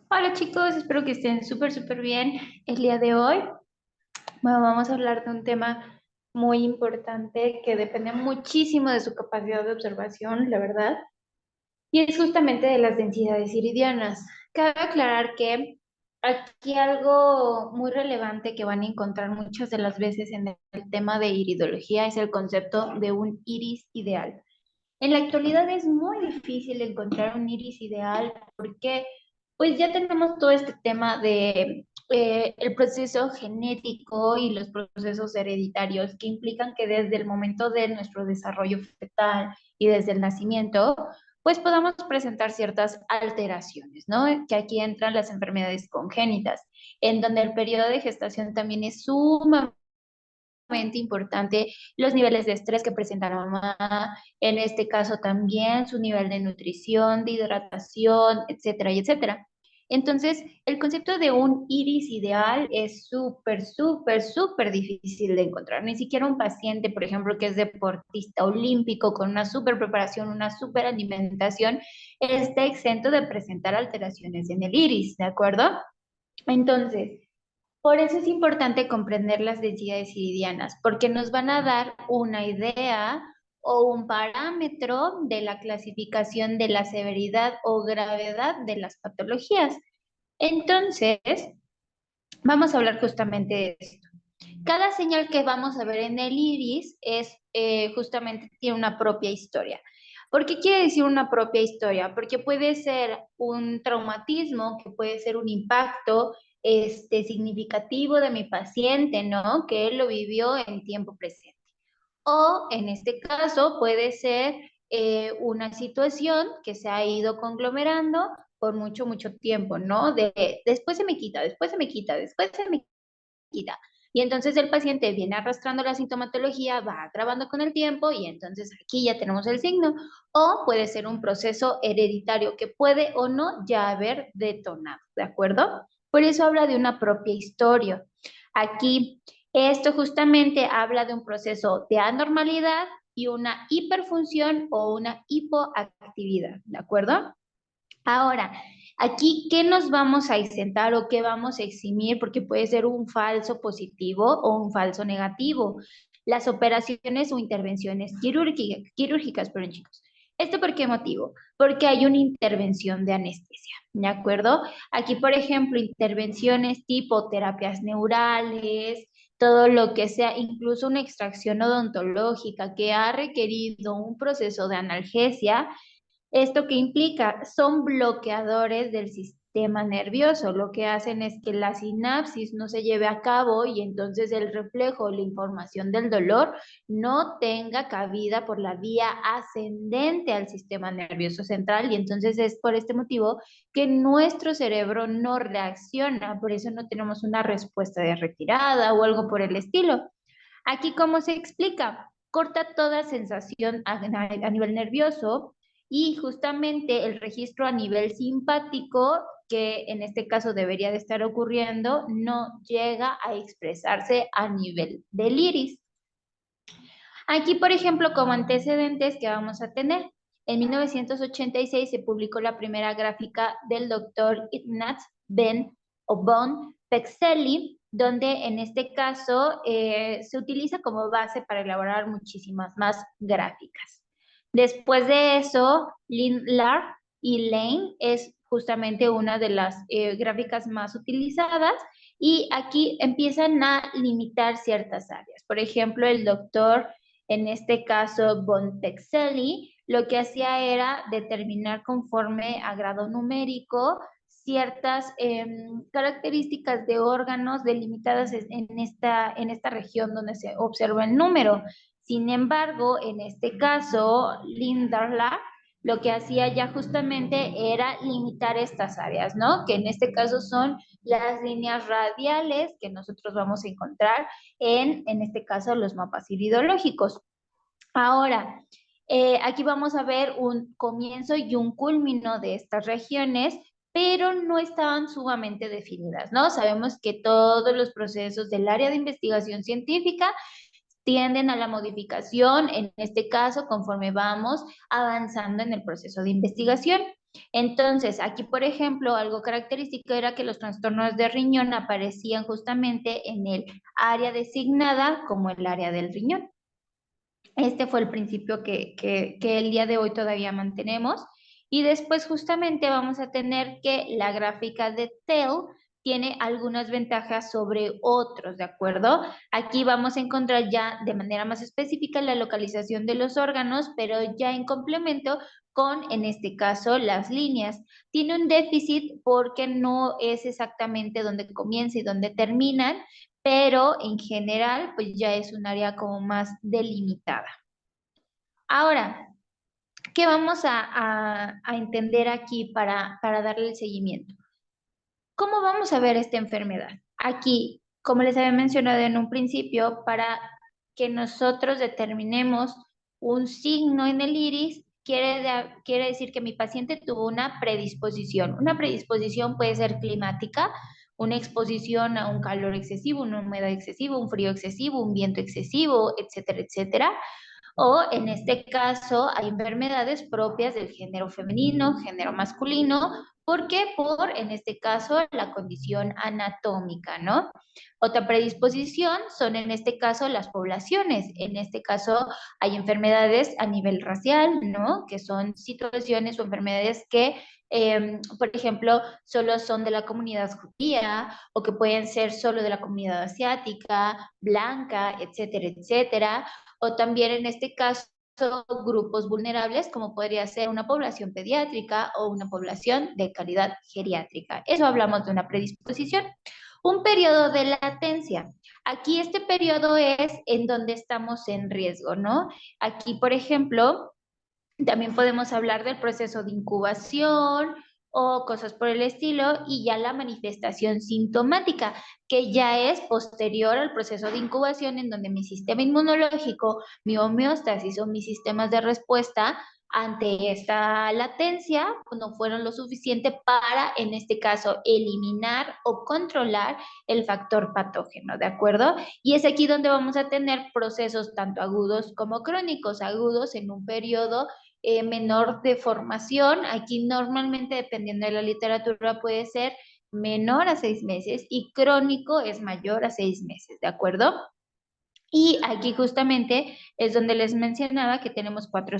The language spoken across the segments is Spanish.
Hola chicos, espero que estén súper bien el día de hoy. Bueno, vamos a hablar de un tema muy importante que depende muchísimo de su capacidad de observación, la verdad, y es justamente de las densidades iridianas. Cabe aclarar que aquí algo muy relevante que van a encontrar muchas de las veces en el tema de iridología es el concepto de un iris ideal. En la actualidad es muy difícil encontrar un iris ideal porque pues ya tenemos todo este tema de el proceso genético y los procesos hereditarios que implican que desde el momento de nuestro desarrollo fetal y desde el nacimiento, pues podamos presentar ciertas alteraciones, ¿no? Que aquí entran las enfermedades congénitas, en donde el periodo de gestación también es sumamente importante, los niveles de estrés que presenta la mamá, en este caso también su nivel de nutrición, de hidratación, etcétera, y etcétera. Entonces, el concepto de un iris ideal es súper difícil de encontrar. Ni siquiera un paciente, por ejemplo, que es deportista olímpico con una súper preparación, una súper alimentación, está exento de presentar alteraciones en el iris, ¿de acuerdo? Entonces, por eso es importante comprender las densidades iridianas, porque nos van a dar una idea o un parámetro de la clasificación de la severidad o gravedad de las patologías. Entonces, vamos a hablar justamente de esto. Cada señal que vamos a ver en el iris es justamente tiene una propia historia. ¿Por qué quiere decir una propia historia? Porque puede ser un traumatismo, que puede ser un impacto significativo de mi paciente, ¿no? Que él lo vivió en tiempo presente. O en este caso puede ser una situación que se ha ido conglomerando por mucho tiempo, ¿no? Después se me quita, después se me quita, después se me quita. Y entonces el paciente viene arrastrando la sintomatología, va agravando con el tiempo y entonces aquí ya tenemos el signo. O puede ser un proceso hereditario que puede o no ya haber detonado, ¿de acuerdo? Por eso habla de una propia historia. Aquí, esto justamente habla de un proceso de anormalidad y una hiperfunción o una hipoactividad, ¿de acuerdo? Ahora, aquí, ¿qué nos vamos a exentar o qué vamos a eximir? Porque puede ser un falso positivo o un falso negativo. Las operaciones o intervenciones quirúrgicas, perdón, chicos. ¿Esto por qué motivo? Porque hay una intervención de anestesia, ¿de acuerdo? Aquí, por ejemplo, intervenciones tipo terapias neurales, todo lo que sea, incluso una extracción odontológica que ha requerido un proceso de analgesia. ¿Esto qué implica? Son bloqueadores del sistema nervioso. Lo que hacen es que la sinapsis no se lleve a cabo y entonces el reflejo, la información del dolor, no tenga cabida por la vía ascendente al sistema nervioso central y entonces es por este motivo que nuestro cerebro no reacciona. Por eso no tenemos una respuesta de retirada o algo por el estilo. Aquí, ¿cómo se explica? Corta toda sensación a nivel nervioso y justamente el registro a nivel simpático, que en este caso debería de estar ocurriendo, no llega a expresarse a nivel del iris. Aquí, por ejemplo, como antecedentes que vamos a tener, en 1986 se publicó la primera gráfica del doctor Ignaz Ben o Von Pexeli, donde en este caso se utiliza como base para elaborar muchísimas más gráficas. Después de eso, Lindlar y Lane es justamente una de las gráficas más utilizadas y aquí empiezan a limitar ciertas áreas. Por ejemplo, el doctor, en este caso Bontexelli, lo que hacía era determinar conforme a grado numérico ciertas características de órganos delimitadas en esta región donde se observa el número. Sin embargo, en este caso, Lindarla lo que hacía ya justamente era limitar estas áreas, ¿no? Que en este caso son las líneas radiales que nosotros vamos a encontrar en este caso, los mapas iridológicos. Ahora, aquí vamos a ver un comienzo y un culmino de estas regiones, pero no estaban sumamente definidas, ¿no? Sabemos que todos los procesos del área de investigación científica tienden a la modificación, en este caso, conforme vamos avanzando en el proceso de investigación. Entonces, aquí, por ejemplo, algo característico era que los trastornos de riñón aparecían justamente en el área designada como el área del riñón. Este fue el principio que el día de hoy todavía mantenemos. Y después justamente vamos a tener que la gráfica de TEL tiene algunas ventajas sobre otros, ¿de acuerdo? Aquí vamos a encontrar ya de manera más específica la localización de los órganos, pero ya en complemento con, en este caso, las líneas. Tiene un déficit porque no es exactamente donde comienza y donde terminan, pero en general, pues ya es un área como más delimitada. Ahora, ¿qué vamos a entender aquí para darle el seguimiento? ¿Cómo vamos a ver esta enfermedad? Aquí, como les había mencionado en un principio, para que nosotros determinemos un signo en el iris, quiere decir que mi paciente tuvo una predisposición. Una predisposición puede ser climática, una exposición a un calor excesivo, una humedad excesiva, un frío excesivo, un viento excesivo, etcétera, etcétera. O en este caso hay enfermedades propias del género femenino, género masculino. ¿Por qué? Por, en este caso, la condición anatómica, ¿no? Otra predisposición son, en este caso, las poblaciones. En este caso, hay enfermedades a nivel racial, ¿no? Que son situaciones o enfermedades que, por ejemplo, solo son de la comunidad judía o que pueden ser solo de la comunidad asiática, blanca, etcétera, etcétera. O también, en este caso, grupos vulnerables, como podría ser una población pediátrica o una población de calidad geriátrica. Eso hablamos de una predisposición. Un periodo de latencia. Aquí este periodo es en donde estamos en riesgo, ¿no? Aquí, por ejemplo, también podemos hablar del proceso de incubación o cosas por el estilo, y ya la manifestación sintomática, que ya es posterior al proceso de incubación, en donde mi sistema inmunológico, mi homeostasis o mis sistemas de respuesta ante esta latencia no fueron lo suficiente para, en este caso, eliminar o controlar el factor patógeno, ¿de acuerdo? Y es aquí donde vamos a tener procesos tanto agudos como crónicos. Agudos en un periodo menor de formación. Aquí normalmente, dependiendo de la literatura, puede ser menor a 6 meses, y crónico es mayor a 6 meses, ¿de acuerdo? Y aquí justamente es donde les mencionaba que tenemos cuatro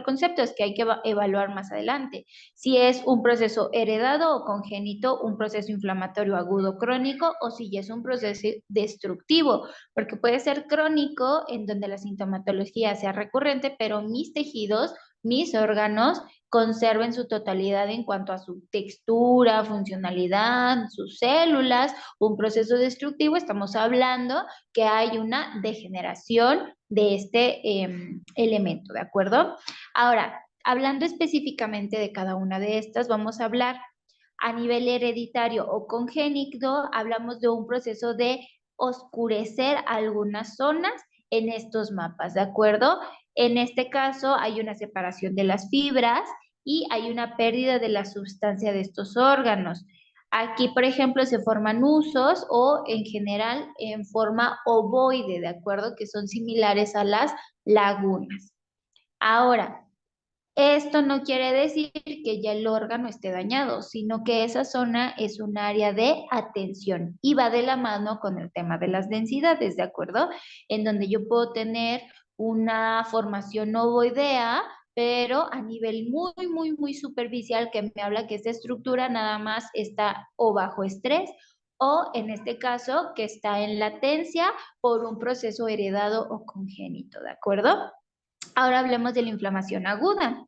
conceptos que hay que evaluar más adelante. Si es un proceso heredado o congénito, un proceso inflamatorio agudo crónico, o si ya es un proceso destructivo, porque puede ser crónico en donde la sintomatología sea recurrente, pero mis tejidos, mis órganos conserven su totalidad en cuanto a su textura, funcionalidad, sus células. Un proceso destructivo, estamos hablando que hay una degeneración de este elemento, ¿de acuerdo? Ahora, hablando específicamente de cada una de estas, vamos a hablar a nivel hereditario o congénito. Hablamos de un proceso de oscurecer algunas zonas en estos mapas, ¿de acuerdo? En este caso hay una separación de las fibras y hay una pérdida de la sustancia de estos órganos. Aquí, por ejemplo, se forman usos o en general en forma ovoide, ¿de acuerdo? Que son similares a las lagunas. Ahora, esto no quiere decir que ya el órgano esté dañado, sino que esa zona es un área de atención y va de la mano con el tema de las densidades, ¿de acuerdo? En donde yo puedo tener una formación ovoidea, pero a nivel muy, muy, muy superficial, que me habla que esta estructura nada más está o bajo estrés, o en este caso que está en latencia por un proceso heredado o congénito, ¿de acuerdo? Ahora hablemos de la inflamación aguda.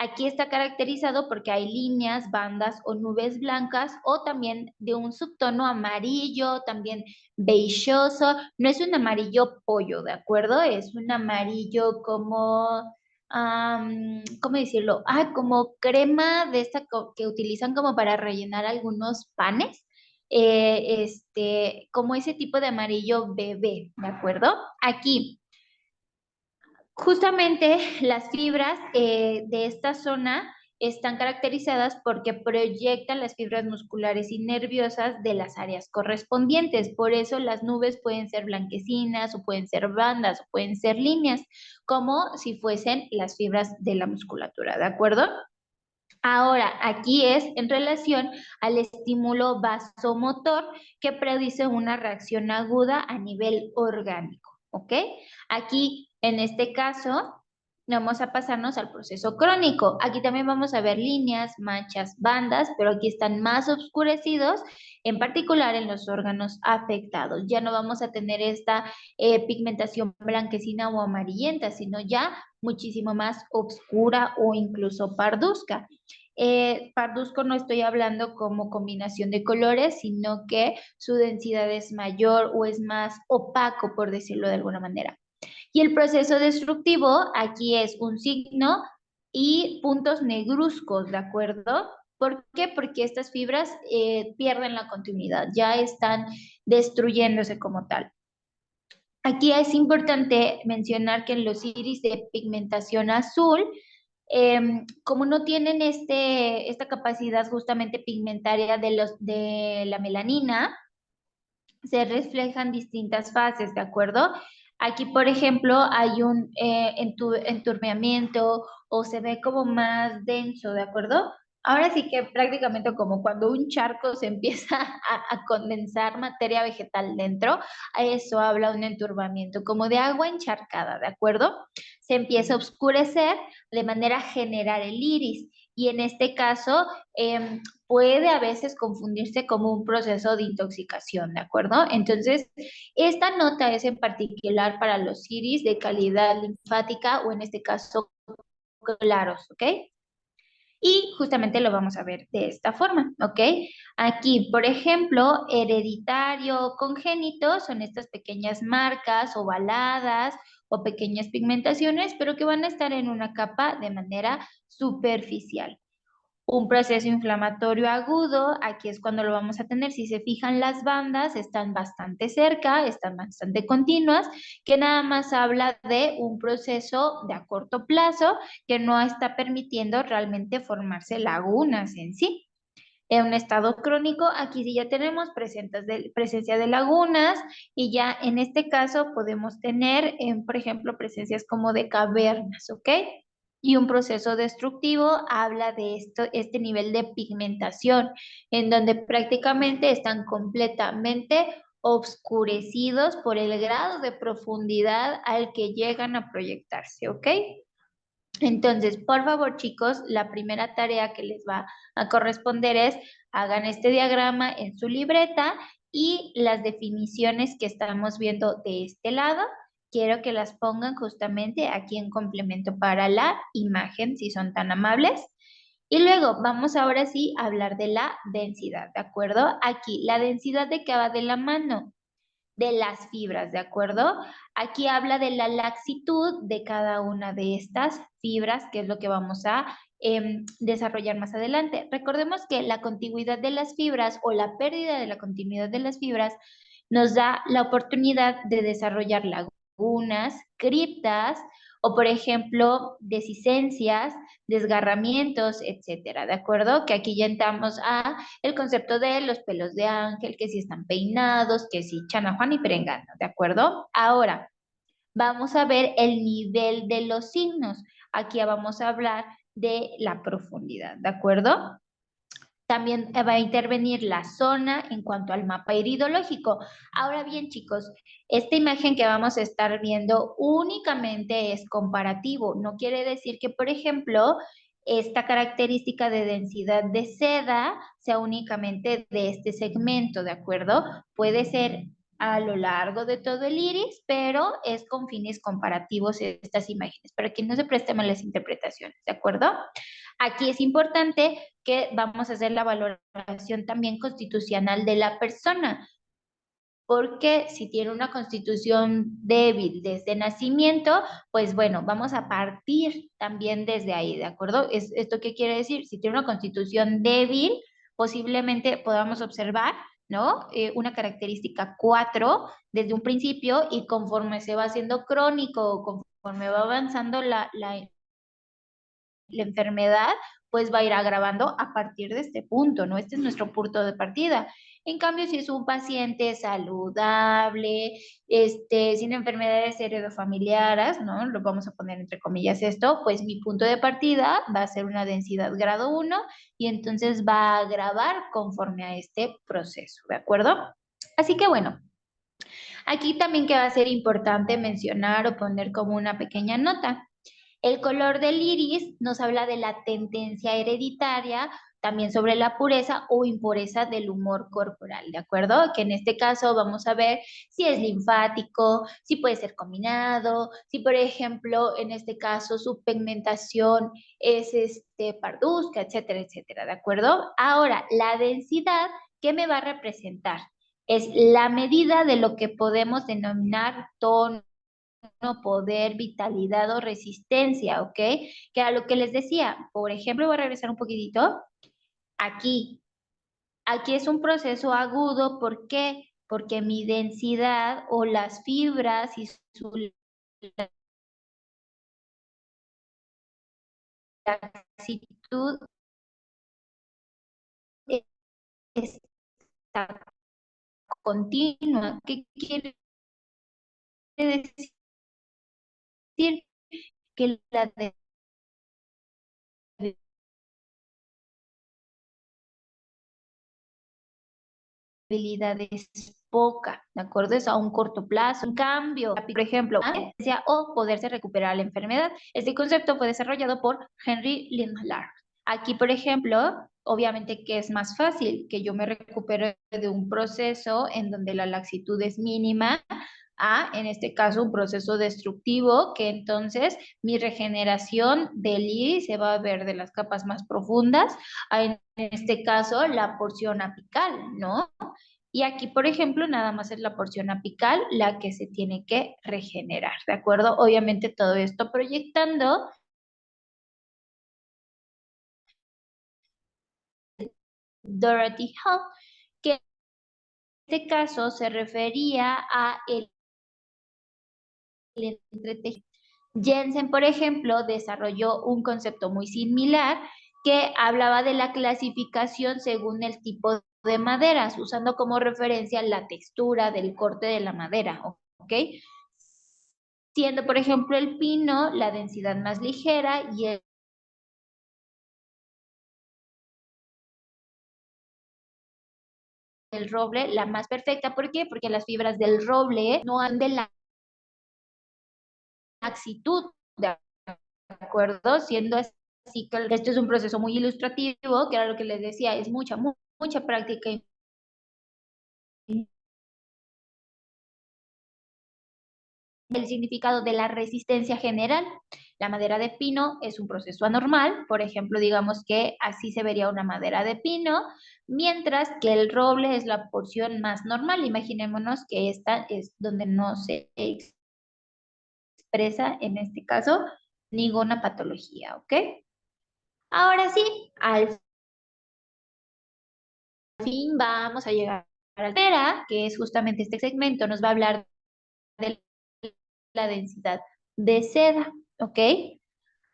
Aquí está caracterizado porque hay líneas, bandas o nubes blancas, o también de un subtono amarillo, también beigeoso. No es un amarillo pollo, ¿de acuerdo? Es un amarillo como, ¿cómo decirlo? Ah, como crema de esta que utilizan como para rellenar algunos panes. Como ese tipo de amarillo bebé, ¿de acuerdo? Aquí justamente las fibras de esta zona están caracterizadas porque proyectan las fibras musculares y nerviosas de las áreas correspondientes. Por eso las nubes pueden ser blanquecinas o pueden ser bandas o pueden ser líneas, como si fuesen las fibras de la musculatura, ¿de acuerdo? Ahora, aquí es en relación al estímulo vasomotor que produce una reacción aguda a nivel orgánico, ¿ok? Aquí, en este caso, vamos a pasarnos al proceso crónico. Aquí también vamos a ver líneas, manchas, bandas, pero aquí están más oscurecidos, en particular en los órganos afectados. Ya no vamos a tener esta pigmentación blanquecina o amarillenta, sino ya muchísimo más oscura o incluso parduzca. Parduzco no estoy hablando como combinación de colores, sino que su densidad es mayor o es más opaco, por decirlo de alguna manera. Y el proceso destructivo aquí es un signo y puntos negruzcos, ¿de acuerdo? ¿Por qué? Porque estas fibras pierden la continuidad, ya están destruyéndose como tal. Aquí es importante mencionar que en los iris de pigmentación azul, como no tienen esta capacidad justamente pigmentaria de la melanina, se reflejan distintas fases, ¿de acuerdo? Aquí, por ejemplo, hay un enturbiamiento o se ve como más denso, ¿de acuerdo? Ahora sí que prácticamente como cuando un charco se empieza a condensar materia vegetal dentro, a eso habla un enturbamiento, como de agua encharcada, ¿de acuerdo? Se empieza a oscurecer de manera general el iris y en este caso puede a veces confundirse como un proceso de intoxicación, ¿de acuerdo? Entonces, esta nota es en particular para los iris de calidad linfática o en este caso claros, ¿ok? Y justamente lo vamos a ver de esta forma, ¿ok? Aquí, por ejemplo, hereditario congénito son estas pequeñas marcas ovaladas o pequeñas pigmentaciones, pero que van a estar en una capa de manera superficial. Un proceso inflamatorio agudo, aquí es cuando lo vamos a tener. Si se fijan, las bandas están bastante cerca, están bastante continuas, que nada más habla de un proceso de a corto plazo que no está permitiendo realmente formarse lagunas en sí. En un estado crónico, aquí sí ya tenemos presencia de lagunas y ya en este caso podemos tener, por ejemplo, presencias como de cavernas, ¿ok? Y un proceso destructivo habla de este nivel de pigmentación, en donde prácticamente están completamente obscurecidos por el grado de profundidad al que llegan a proyectarse, ¿ok? Entonces, por favor, chicos, la primera tarea que les va a corresponder es hagan este diagrama en su libreta y las definiciones que estamos viendo de este lado, quiero que las pongan justamente aquí en complemento para la imagen, si son tan amables. Y luego vamos ahora sí a hablar de la densidad, ¿de acuerdo? Aquí, la densidad de que va de la mano de las fibras, ¿de acuerdo? Aquí habla de la laxitud de cada una de estas fibras, que es lo que vamos a desarrollar más adelante. Recordemos que la contigüidad de las fibras o la pérdida de la continuidad de las fibras nos da la oportunidad de desarrollar lagunas, criptas o, por ejemplo, dehiscencias, desgarramientos, etcétera, ¿de acuerdo? Que aquí ya entramos a el concepto de los pelos de ángel, que si están peinados, que si chana, juan y perengano, ¿de acuerdo? Ahora, vamos a ver el nivel de los signos. Aquí ya vamos a hablar de la profundidad, ¿de acuerdo? También va a intervenir la zona en cuanto al mapa iridológico. Ahora bien, chicos, esta imagen que vamos a estar viendo únicamente es comparativo. No quiere decir que, por ejemplo, esta característica de densidad de seda sea únicamente de este segmento, ¿de acuerdo? Puede ser a lo largo de todo el iris, pero es con fines comparativos estas imágenes, para que no se presten malas interpretaciones, ¿de acuerdo? Aquí es importante que vamos a hacer la valoración también constitucional de la persona, porque si tiene una constitución débil desde nacimiento, pues bueno, vamos a partir también desde ahí, ¿de acuerdo? ¿Esto qué quiere decir? Si tiene una constitución débil, posiblemente podamos observar, ¿no? Una característica 4 desde un principio y conforme se va haciendo crónico, conforme va avanzando la enfermedad, pues va a ir agravando a partir de este punto, ¿no? Este es nuestro punto de partida. En cambio, si es un paciente saludable, sin enfermedades heredofamiliares, ¿no? Lo vamos a poner entre comillas esto, pues mi punto de partida va a ser una densidad grado 1 y entonces va a agravar conforme a este proceso, ¿de acuerdo? Así que bueno, aquí también que va a ser importante mencionar o poner como una pequeña nota. El color del iris nos habla de la tendencia hereditaria, también sobre la pureza o impureza del humor corporal, ¿de acuerdo? Que en este caso vamos a ver si es linfático, si puede ser combinado, si por ejemplo en este caso su pigmentación es parduzca, etcétera, etcétera, ¿de acuerdo? Ahora, la densidad, ¿qué me va a representar? Es la medida de lo que podemos denominar tono, poder, vitalidad o resistencia, ¿ok? Que a lo que les decía, por ejemplo, voy a regresar un poquitito. Aquí, aquí es un proceso agudo, ¿por qué? Porque mi densidad o las fibras y su laxitud está continua. ¿Qué quiere decir? Que la debilidad es poca, ¿de acuerdo? Es a un corto plazo. En cambio, por ejemplo, o poderse recuperar la enfermedad. Este concepto fue desarrollado por Henry Lindlar. Aquí, por ejemplo, obviamente que es más fácil que yo me recupere de un proceso en donde la laxitud es mínima a, en este caso, un proceso destructivo, que entonces mi regeneración del iris se va a ver de las capas más profundas, a, en este caso, la porción apical, ¿no? Y aquí, por ejemplo, nada más es la porción apical la que se tiene que regenerar, ¿de acuerdo? Obviamente todo esto proyectando Dorothy Hall, que en este caso se refería a el entretejido. Jensen, por ejemplo, desarrolló un concepto muy similar que hablaba de la clasificación según el tipo de maderas, usando como referencia la textura del corte de la madera, ¿ok? Siendo, por ejemplo, el pino la densidad más ligera y el roble la más perfecta. ¿Por qué? Porque las fibras del roble no han de la laxitud, ¿de acuerdo? Siendo así que esto es un proceso muy ilustrativo, que era lo que les decía, es mucha práctica. El significado de la resistencia general. La madera de pino es un proceso anormal, por ejemplo, digamos que así se vería una madera de pino, mientras que el roble es la porción más normal. Imaginémonos que esta es donde no se expresa, en este caso, ninguna patología, ¿ok? Ahora sí, al fin vamos a llegar a la tercera, que es justamente este segmento, nos va a hablar de la densidad de seda, ¿ok?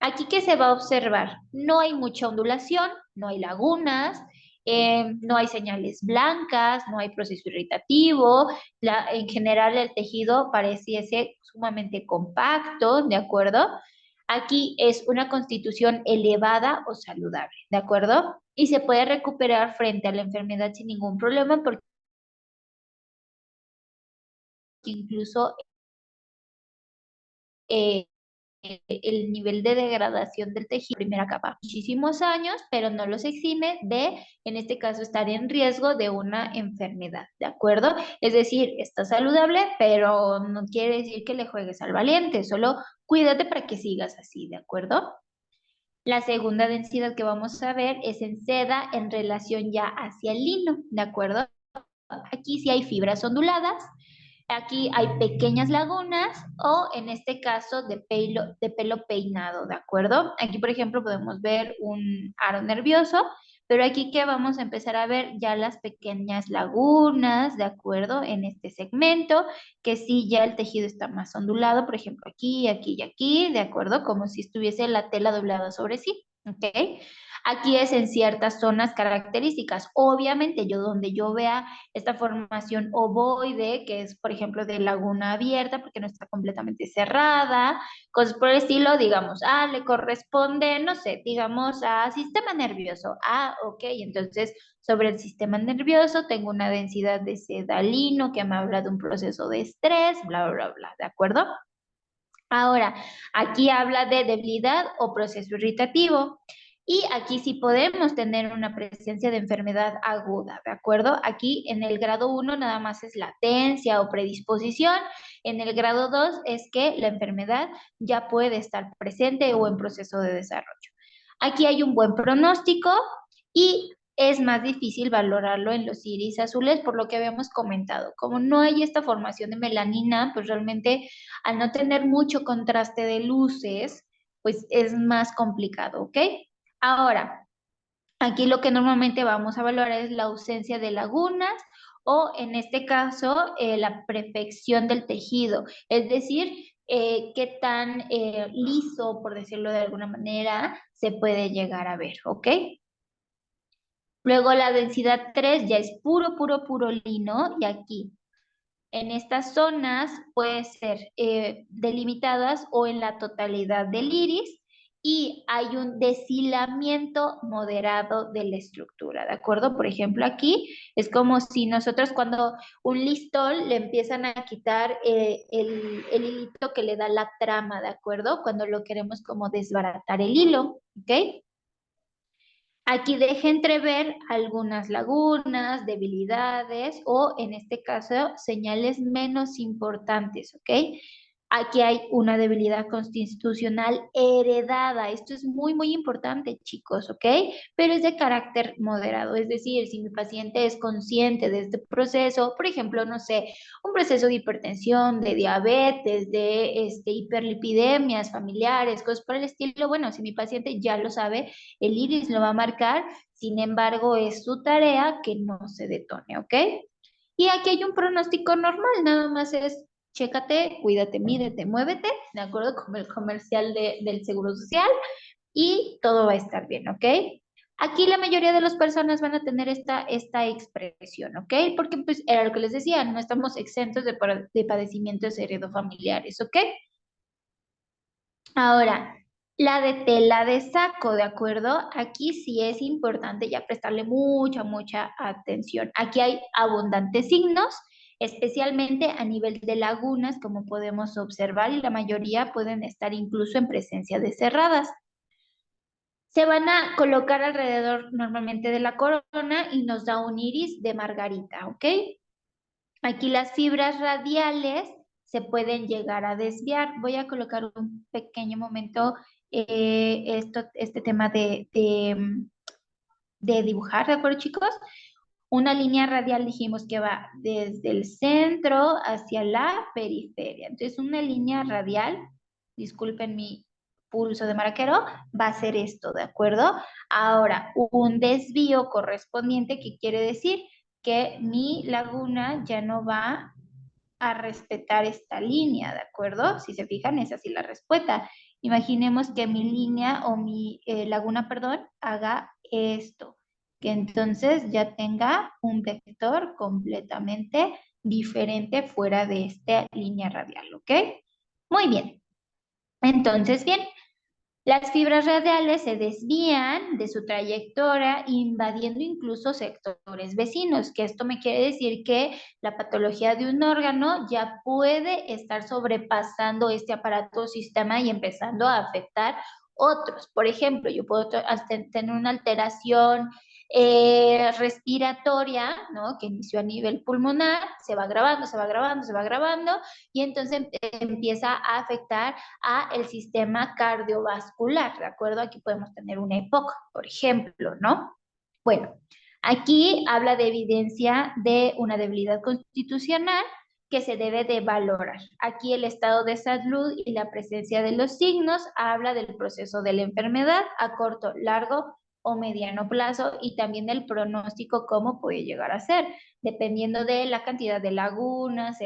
Aquí, ¿qué se va a observar? No hay mucha ondulación, no hay lagunas, no hay señales blancas, no hay proceso irritativo. En general, el tejido pareciese sumamente compacto, ¿de acuerdo? Aquí es una constitución elevada o saludable, ¿de acuerdo? Y se puede recuperar frente a la enfermedad sin ningún problema porque incluso eh, el nivel de degradación del tejido, primera capa, muchísimos años, pero no los exime de, en este caso, estar en riesgo de una enfermedad, ¿de acuerdo? Es decir, está saludable, pero no quiere decir que le juegues al valiente, solo cuídate para que sigas así, ¿de acuerdo? La segunda densidad que vamos a ver es en seda en relación ya hacia el lino, ¿de acuerdo? Aquí sí hay fibras onduladas, aquí hay pequeñas lagunas o en este caso de pelo peinado, ¿de acuerdo? Aquí, por ejemplo, podemos ver un aro nervioso, pero aquí que vamos a empezar a ver ya las pequeñas lagunas, ¿de acuerdo? En este segmento, que sí ya el tejido está más ondulado, por ejemplo, aquí, aquí y aquí, ¿de acuerdo? Como si estuviese la tela doblada sobre sí, ¿ok? Aquí es en ciertas zonas características. Obviamente, donde yo vea esta formación ovoide, que es, por ejemplo, de laguna abierta, porque no está completamente cerrada, cosas por el estilo, digamos, le corresponde, no sé, digamos, a sistema nervioso. Ok, entonces, sobre el sistema nervioso tengo una densidad de sedalino que me habla de un proceso de estrés, bla, bla, bla, ¿de acuerdo? Ahora, aquí habla de debilidad o proceso irritativo. Y aquí sí podemos tener una presencia de enfermedad aguda, ¿de acuerdo? Aquí en el grado 1 nada más es latencia o predisposición. En el grado 2 es que la enfermedad ya puede estar presente o en proceso de desarrollo. Aquí hay un buen pronóstico y es más difícil valorarlo en los iris azules por lo que habíamos comentado. Como no hay esta formación de melanina, pues realmente al no tener mucho contraste de luces, pues es más complicado, ¿ok? Ahora, aquí lo que normalmente vamos a valorar es la ausencia de lagunas o en este caso la perfección del tejido, es decir, qué tan liso, por decirlo de alguna manera, se puede llegar a ver, ¿ok? Luego la densidad 3 ya es puro, puro, puro lino y aquí en estas zonas puede ser delimitadas o en la totalidad del iris y hay un deshilamiento moderado de la estructura, ¿de acuerdo? Por ejemplo, aquí es como si nosotros cuando un listón le empiezan a quitar el hilito que le da la trama, ¿de acuerdo? Cuando lo queremos como desbaratar el hilo, ¿ok? Aquí deja entrever algunas lagunas, debilidades o, en este caso, señales menos importantes, ¿ok? Aquí hay una debilidad constitucional heredada. Esto es muy, muy importante, chicos, ¿ok? Pero es de carácter moderado. Es decir, si mi paciente es consciente de este proceso, por ejemplo, no sé, un proceso de hipertensión, de diabetes, de hiperlipidemias familiares, cosas por el estilo, bueno, si mi paciente ya lo sabe, el iris lo va a marcar, sin embargo, es su tarea que no se detone, ¿ok? Y aquí hay un pronóstico normal, nada más es chécate, cuídate, mídete, muévete, de acuerdo con el comercial del Seguro Social, y todo va a estar bien, ¿ok? Aquí la mayoría de las personas van a tener esta expresión, ¿ok? Porque pues era lo que les decía, no estamos exentos de padecimientos heredofamiliares, ¿ok? Ahora, la de tela de saco, ¿de acuerdo? Aquí sí es importante ya prestarle mucha, mucha atención. Aquí hay abundantes signos, especialmente a nivel de lagunas, como podemos observar, y la mayoría pueden estar incluso en presencia de cerradas. Se van a colocar alrededor normalmente de la corona y nos da un iris de margarita, ¿ok? Aquí las fibras radiales se pueden llegar a desviar. Voy a colocar un pequeño momento este tema de dibujar, ¿de acuerdo, chicos? Una línea radial dijimos que va desde el centro hacia la periferia. Entonces, una línea radial, disculpen mi pulso de maraquero, va a ser esto, ¿de acuerdo? Ahora, un desvío correspondiente, ¿qué quiere decir? Que mi laguna ya no va a respetar esta línea, ¿de acuerdo? Si se fijan, es así la respuesta. Imaginemos que mi línea o mi laguna, perdón, haga esto, que entonces ya tenga un vector completamente diferente fuera de esta línea radial, ¿ok? Muy bien. Entonces, bien, las fibras radiales se desvían de su trayectoria, invadiendo incluso sectores vecinos, que esto me quiere decir que la patología de un órgano ya puede estar sobrepasando este aparato o sistema y empezando a afectar otros. Por ejemplo, yo puedo tener una alteración respiratoria, ¿no? Que inició a nivel pulmonar, se va agravando, se va agravando, se va agravando, y entonces empieza a afectar a el sistema cardiovascular, ¿de acuerdo? Aquí podemos tener una EPOC, por ejemplo, ¿no? Bueno, aquí habla de evidencia de una debilidad constitucional que se debe de valorar. Aquí el estado de salud y la presencia de los signos habla del proceso de la enfermedad a corto, largo o mediano plazo y también el pronóstico cómo puede llegar a ser, dependiendo de la cantidad de lagunas,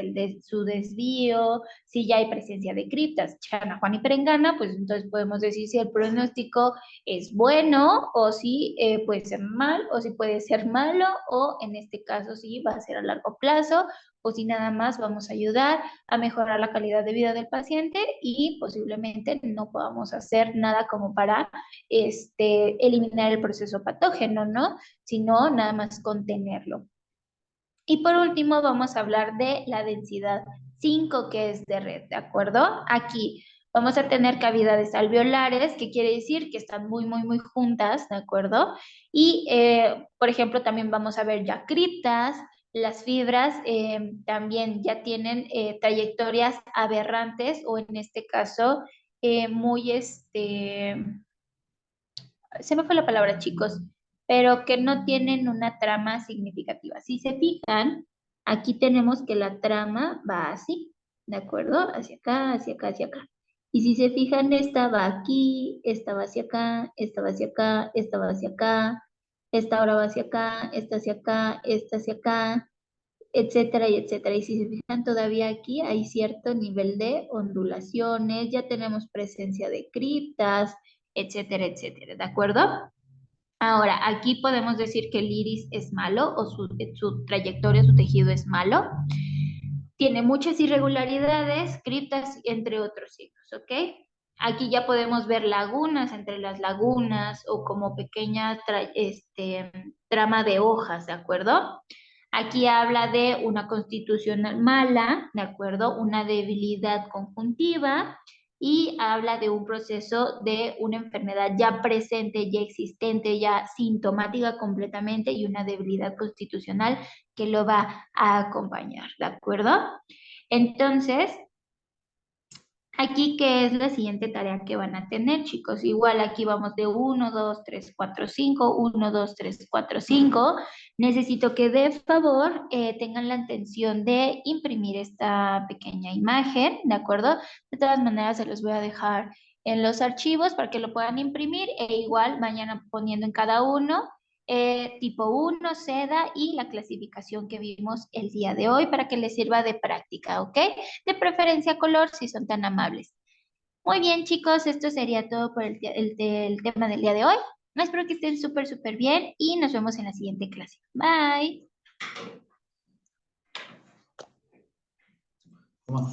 su desvío, si ya hay presencia de criptas, Chana, Juan y Perengana, pues entonces podemos decir si el pronóstico es bueno o si puede ser mal o si puede ser malo o en este caso si va a ser a largo plazo o si nada más vamos a ayudar a mejorar la calidad de vida del paciente y posiblemente no podamos hacer nada como para eliminar el proceso patógeno, ¿no? Sino nada más contenerlo. Y por último vamos a hablar de la densidad 5 que es de red, ¿de acuerdo? Aquí vamos a tener cavidades alveolares, que quiere decir que están muy juntas, ¿de acuerdo? Y, por ejemplo, también vamos a ver ya criptas, las fibras también ya tienen trayectorias aberrantes o en este caso muy, se me fue la palabra, chicos, pero que no tienen una trama significativa. Si se fijan, aquí tenemos que la trama va así, ¿de acuerdo? Hacia acá, hacia acá, hacia acá. Y si se fijan, esta va aquí, esta va hacia acá, esta va hacia acá, esta va hacia acá, esta ahora va hacia acá, esta hacia acá, esta hacia acá, etcétera y etcétera. Y si se fijan, todavía aquí hay cierto nivel de ondulaciones, ya tenemos presencia de criptas, etcétera, etcétera, ¿de acuerdo? Ahora, aquí podemos decir que el iris es malo o su trayectoria, su tejido es malo. Tiene muchas irregularidades, criptas, entre otros signos, ¿ok? Aquí ya podemos ver lagunas entre las lagunas o como pequeña trama de hojas, ¿de acuerdo? Aquí habla de una constitución mala, ¿de acuerdo? Una debilidad conjuntiva y habla de un proceso de una enfermedad ya presente, ya existente, ya sintomática completamente y una debilidad constitucional que lo va a acompañar, ¿de acuerdo? Entonces, aquí, ¿qué es la siguiente tarea que van a tener, chicos? Igual aquí vamos de 1, 2, 3, 4, 5, 1, 2, 3, 4, 5. Necesito que de favor tengan la intención de imprimir esta pequeña imagen, ¿de acuerdo? De todas maneras, se los voy a dejar en los archivos para que lo puedan imprimir e igual vayan poniendo en cada uno tipo 1, seda y la clasificación que vimos el día de hoy para que les sirva de práctica, ¿ok? De preferencia color si son tan amables. Muy bien, chicos, esto sería todo por el tema del día de hoy. Espero que estén súper bien y nos vemos en la siguiente clase. Bye. Toma.